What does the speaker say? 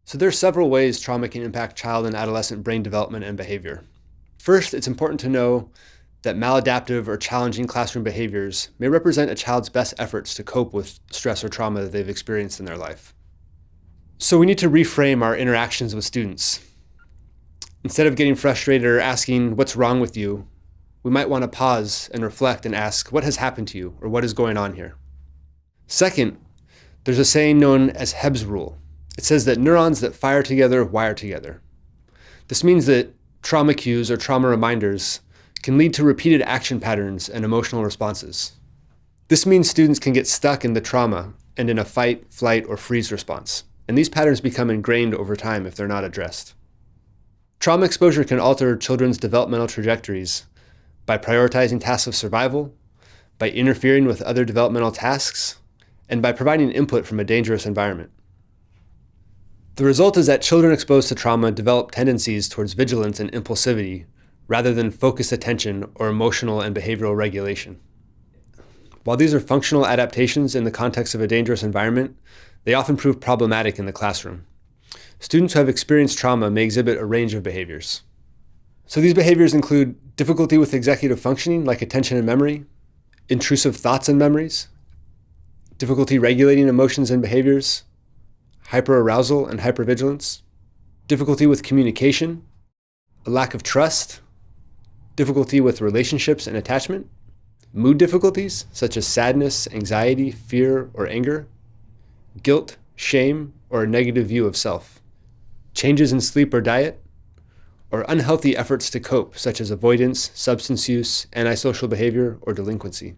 So there are several ways trauma can impact child and adolescent brain development and behavior. First, it's important to know that maladaptive or challenging classroom behaviors may represent a child's best efforts to cope with stress or trauma that they've experienced in their life. So we need to reframe our interactions with students. Instead of getting frustrated or asking, "What's wrong with you?" we might want to pause and reflect and ask, "What has happened to you?" or "What is going on here?" Second, there's a saying known as Hebb's rule. It says that neurons that fire together wire together. This means that trauma cues or trauma reminders can lead to repeated action patterns and emotional responses. This means students can get stuck in the trauma and in a fight, flight, or freeze response, and these patterns become ingrained over time if they're not addressed. Trauma exposure can alter children's developmental trajectories by prioritizing tasks of survival, by interfering with other developmental tasks, and by providing input from a dangerous environment. The result is that children exposed to trauma develop tendencies towards vigilance and impulsivity rather than focused attention or emotional and behavioral regulation. While these are functional adaptations in the context of a dangerous environment, they often prove problematic in the classroom. Students who have experienced trauma may exhibit a range of behaviors. So these behaviors include difficulty with executive functioning, like attention and memory, intrusive thoughts and memories, difficulty regulating emotions and behaviors, hyperarousal and hypervigilance, difficulty with communication, a lack of trust, difficulty with relationships and attachment, mood difficulties such as sadness, anxiety, fear, or anger, guilt, shame, or a negative view of self, changes in sleep or diet, or unhealthy efforts to cope such as avoidance, substance use, antisocial behavior, or delinquency.